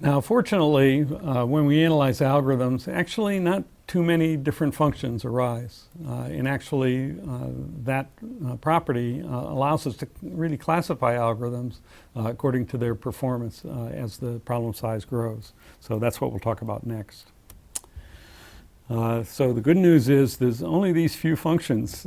Now, fortunately, when we analyze algorithms, actually not too many different functions arise. And actually, that property allows us to really classify algorithms according to their performance as the problem size grows. So that's what we'll talk about next. So the good news is there's only these few functions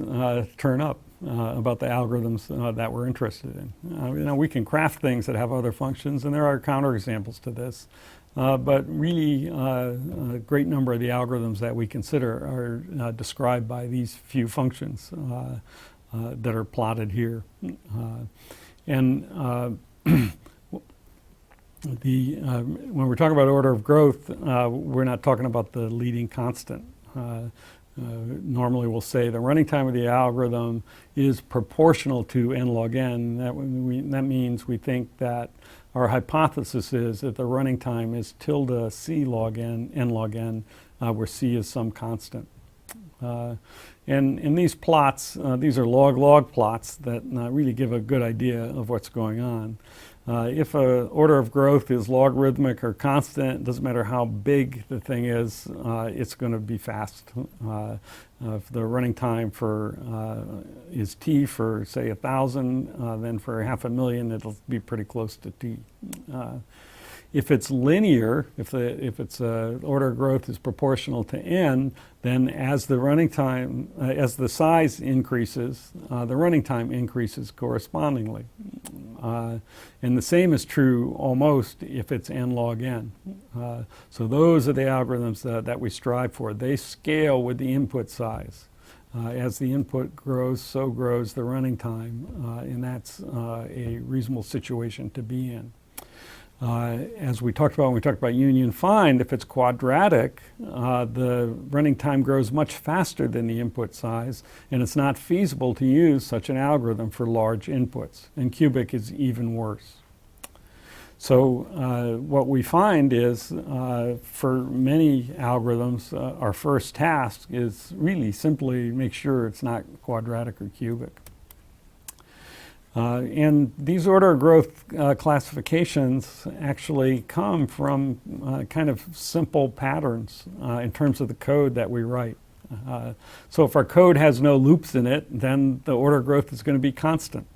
turn up about the algorithms that we're interested in. We can craft things that have other functions, and there are counterexamples to this. But really, a great number of the algorithms that we consider are described by these few functions that are plotted here. When we're talking about order of growth, we're not talking about the leading constant. Normally we'll say the running time of the algorithm is proportional to n log n. That means we think that our hypothesis is that the running time is tilde c log n, n log n, where c is some constant. And in these plots, these are log-log plots that really give a good idea of what's going on. If an order of growth is logarithmic or constant, it doesn't matter how big the thing is, it's going to be fast. If the running time is t for, say, 1,000, then for 500,000, it'll be pretty close to t. If it's linear, if its order of growth is proportional to n, then as the running time, as the size increases, the running time increases correspondingly. And the same is true almost if it's n log n. So those are the algorithms that we strive for. They scale with the input size. As the input grows, so grows the running time, and that's a reasonable situation to be in. As we talked about when we talked about union find, if it's quadratic, the running time grows much faster than the input size, and it's not feasible to use such an algorithm for large inputs. And cubic is even worse. So what we find is for many algorithms, our first task is really simply make sure it's not quadratic or cubic. And these order of growth classifications actually come from kind of simple patterns in terms of the code that we write. So if our code has no loops in it, then the order of growth is going to be constant.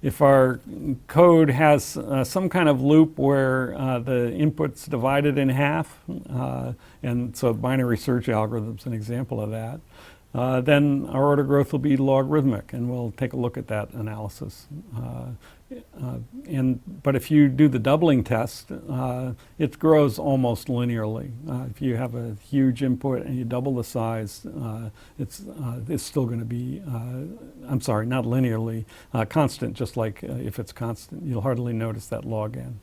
If our code has some kind of loop where the input's divided in half, and so binary search algorithm is an example of that, then our order growth will be logarithmic, and we'll take a look at that analysis. But if you do the doubling test, it grows almost linearly. If you have a huge input and you double the size, it's still going to be, I'm sorry, not linearly, constant, just like if it's constant. You'll hardly notice that log n.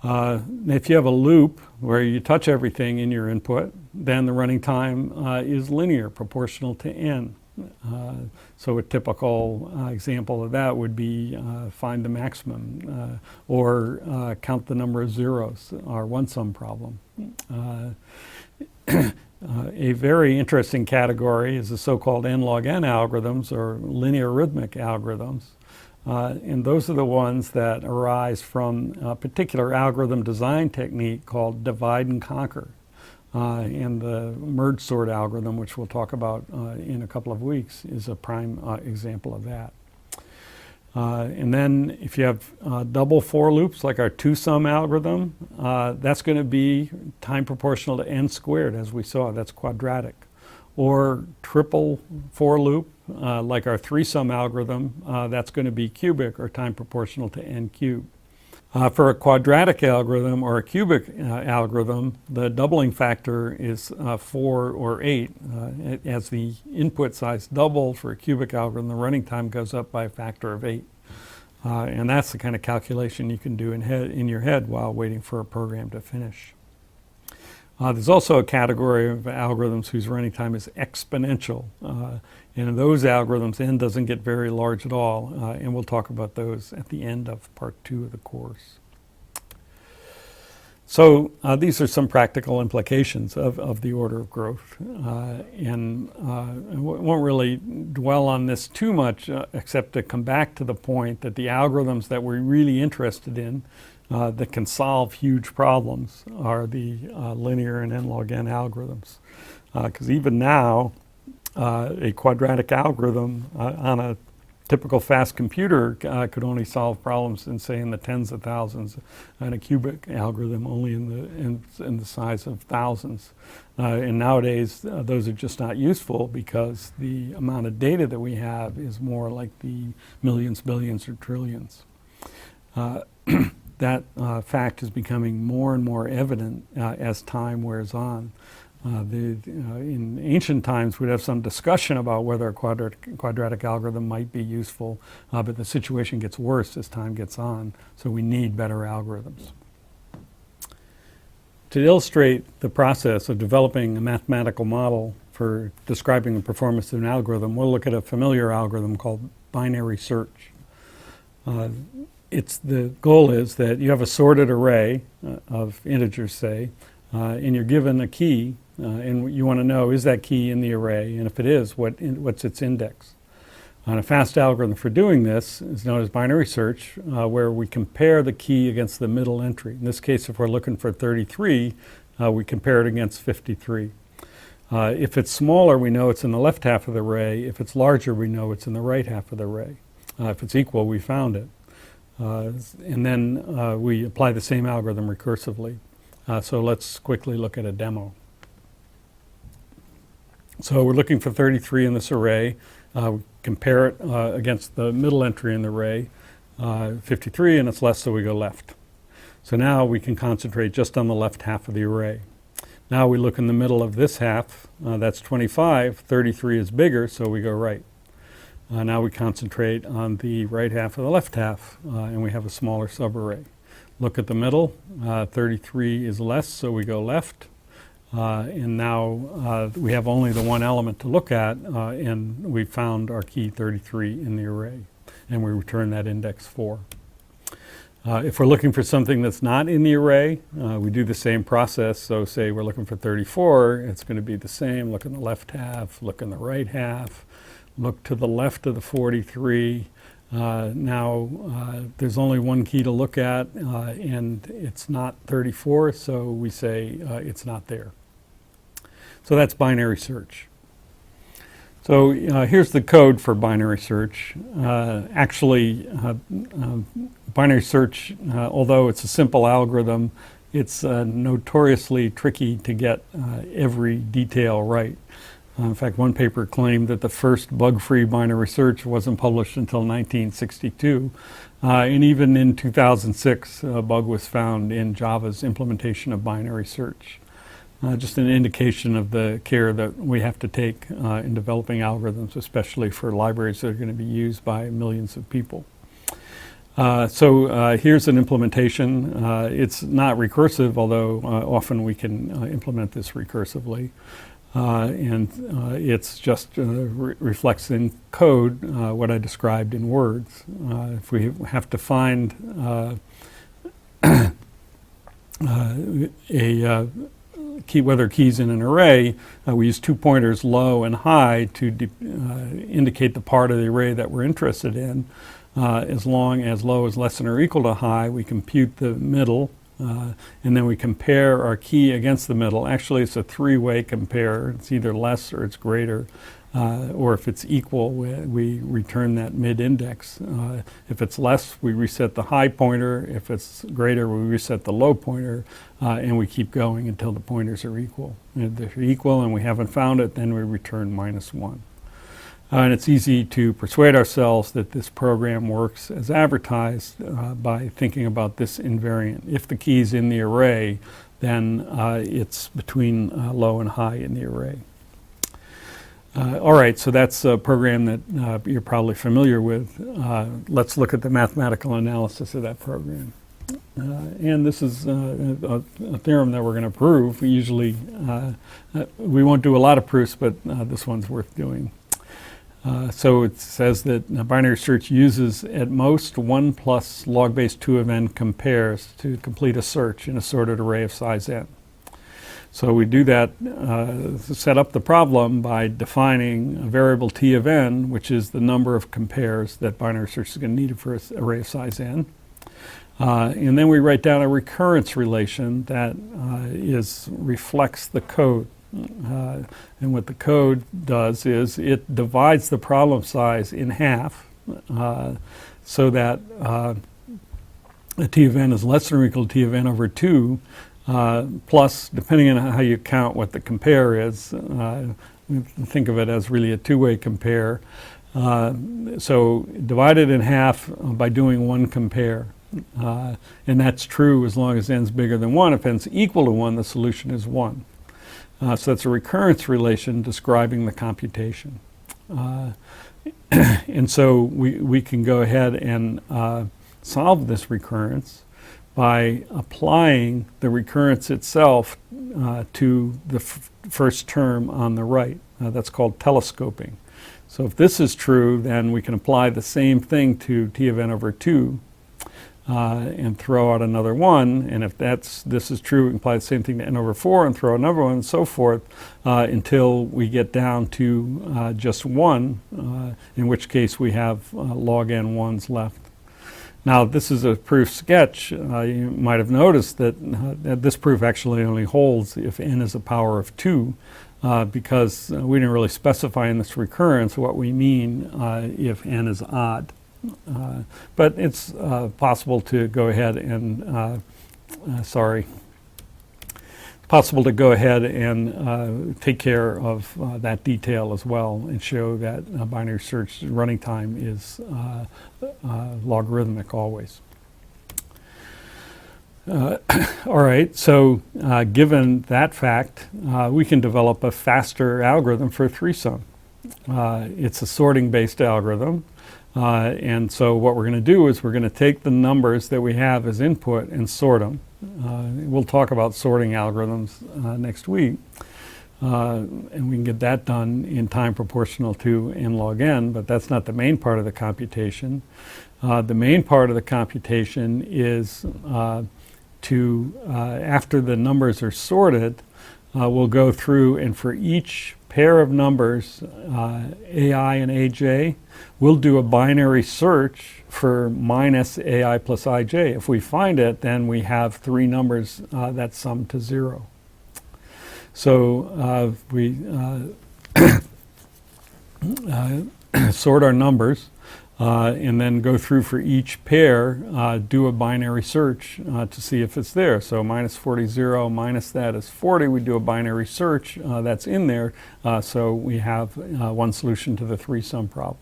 If you have a loop where you touch everything in your input, then the running time is linear, proportional to n. So a typical example of that would be find the maximum or count the number of zeros, our one-sum problem. A very interesting category is the so-called n log n algorithms or linear arithmetic algorithms. And those are the ones that arise from a particular algorithm design technique called divide and conquer. And the merge sort algorithm, which we'll talk about in a couple of weeks, is a prime example of that. And then if you have double for loops, like our two-sum algorithm, that's going to be time proportional to n squared, as we saw. That's quadratic. Or triple for loop, like our three-sum algorithm, that's going to be cubic or time proportional to n cubed. For a quadratic algorithm or a cubic algorithm, the doubling factor is 4 or 8. As the input size doubles for a cubic algorithm, the running time goes up by a factor of 8. And that's the kind of calculation you can do in your head while waiting for a program to finish. There's also a category of algorithms whose running time is exponential. And in those algorithms, n doesn't get very large at all. And we'll talk about those at the end of part 2 of the course. So these are some practical implications of the order of growth. And I won't really dwell on this too much, except to come back to the point that the algorithms that we're really interested in that can solve huge problems are the linear and n-log n algorithms. Because even now, a quadratic algorithm on a typical fast computer could only solve problems in the tens of thousands, and a cubic algorithm only in the size of thousands. And nowadays, those are just not useful because the amount of data that we have is more like the millions, billions, or trillions. That fact is becoming more and more evident as time wears on. In ancient times, we'd have some discussion about whether a quadratic algorithm might be useful, but the situation gets worse as time gets on, so we need better algorithms. To illustrate the process of developing a mathematical model for describing the performance of an algorithm, we'll look at a familiar algorithm called binary search. The goal is that you have a sorted array of integers, say, and you're given a key, and you want to know, is that key in the array? And if it is, what's its index? And a fast algorithm for doing this is known as binary search, where we compare the key against the middle entry. In this case, if we're looking for 33, we compare it against 53. If it's smaller, we know it's in the left half of the array. If it's larger, we know it's in the right half of the array. If it's equal, we found it. And then we apply the same algorithm recursively. So let's quickly look at a demo. So we're looking for 33 in this array. We compare it against the middle entry in the array, 53, and it's less, so we go left. So now we can concentrate just on the left half of the array. Now we look in the middle of this half, that's 25, 33 is bigger, so we go right. Now we concentrate on the right half of the left half, and we have a smaller subarray. Look at the middle, 33 is less, so we go left. And now we have only the one element to look at, and we found our key 33 in the array, and we return that index 4. If we're looking for something that's not in the array, we do the same process. So say we're looking for 34, it's going to be the same. Look in the left half, look in the right half, look to the left of the 43. Now there's only one key to look at, and it's not 34, so we say it's not there. So that's binary search. So here's the code for binary search. Binary search, although it's a simple algorithm, it's notoriously tricky to get every detail right. In fact, one paper claimed that the first bug-free binary search wasn't published until 1962. And even in 2006, a bug was found in Java's implementation of binary search. Just an indication of the care that we have to take in developing algorithms, especially for libraries that are going to be used by millions of people. So here's an implementation. It's not recursive, although often we can implement this recursively. And it's just reflects in code what I described in words. If we have to find whether keys in an array, we use 2 pointers, low and high, to indicate the part of the array that we're interested in. As long as low is less than or equal to high, we compute the middle, and then we compare our key against the middle. Actually, it's a 3-way compare. It's either less or it's greater. Or if it's equal, we return that mid-index. If it's less, we reset the high pointer. If it's greater, we reset the low pointer, and we keep going until the pointers are equal. If they're equal and we haven't found it, then we return -1. And it's easy to persuade ourselves that this program works as advertised by thinking about this invariant. If the key is in the array, then it's between low and high in the array. All right, so that's a program that you're probably familiar with. Let's look at the mathematical analysis of that program. And this is a theorem that we're going to prove. We usually, we won't do a lot of proofs, but this one's worth doing. So it says that binary search uses at most 1 plus log base 2 of n compares to complete a search in a sorted array of size n. So we do that, set up the problem by defining a variable t of n, which is the number of compares that binary search is going to need for an array of size n. And then we write down a recurrence relation that reflects the code. And what the code does is it divides the problem size in half so that T of n is less than or equal to T of n over 2, plus, depending on how you count what the compare is, think of it as really a two-way compare. So divide it in half by doing one compare. And that's true as long as n's bigger than 1. If n's equal to 1, the solution is 1. So that's a recurrence relation describing the computation. And so we can go ahead and solve this recurrence by applying the recurrence itself to the first term on the right. That's called telescoping. So if this is true, then we can apply the same thing to T of n over 2 and throw out another 1. And if this is true, we can apply the same thing to n over 4 and throw another 1 and so forth until we get down to just 1, in which case we have log n 1s left. Now, this is a proof sketch. You might have noticed that this proof actually only holds if n is a power of 2, because we didn't really specify in this recurrence what we mean if n is odd. But it's possible to go ahead and, possible to go ahead and take care of that detail as well and show that binary search running time is logarithmic always. All right, so given that fact, we can develop a faster algorithm for 3-sum. It's a sorting-based algorithm. And so what we're going to do is we're going to take the numbers that we have as input and sort them. We'll talk about sorting algorithms next week. And we can get that done in time proportional to n log n, but that's not the main part of the computation. The main part of the computation is after the numbers are sorted, we'll go through and for each pair of numbers, AI and AJ, we'll do a binary search for minus AI plus IJ. If we find it, then we have 3 numbers that sum to 0. So we sort our numbers and then go through for each pair, do a binary search to see if it's there. So minus 40, 0, minus that is 40. We do a binary search that's in there, so we have one solution to the 3-sum problem.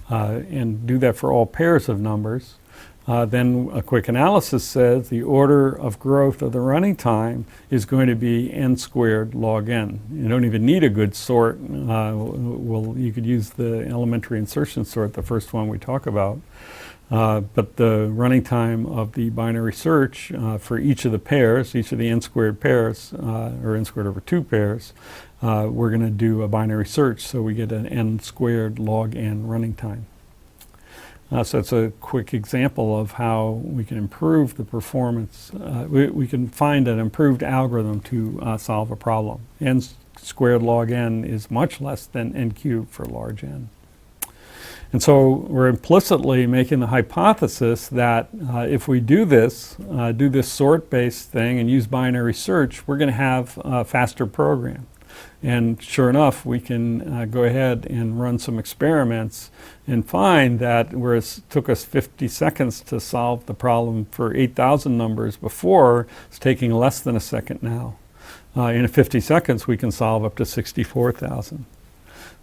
And do that for all pairs of numbers. Then a quick analysis says the order of growth of the running time is going to be n squared log n. You don't even need a good sort. You could use the elementary insertion sort, the first one we talk about. But the running time of the binary search for each of the pairs, each of the n squared pairs, or n squared over 2 pairs, we're going to do a binary search, so we get an n squared log n running time. So that's a quick example of how we can improve the performance. We can find an improved algorithm to solve a problem. N squared log n is much less than n cubed for large n. And so we're implicitly making the hypothesis that if we do this sort-based thing and use binary search, we're going to have a faster program. And sure enough, we can go ahead and run some experiments and find that whereas it took us 50 seconds to solve the problem for 8,000 numbers before, it's taking less than a second now. In 50 seconds, we can solve up to 64,000.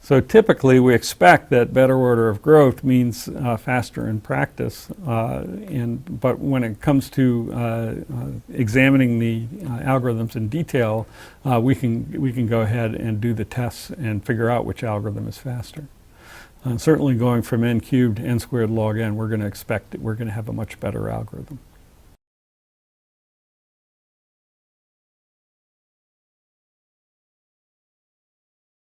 So typically, we expect that better order of growth means faster in practice. But when it comes to examining the algorithms in detail, we can go ahead and do the tests and figure out which algorithm is faster. Certainly, going from n cubed to n squared log n, we're going to expect that we're going to have a much better algorithm.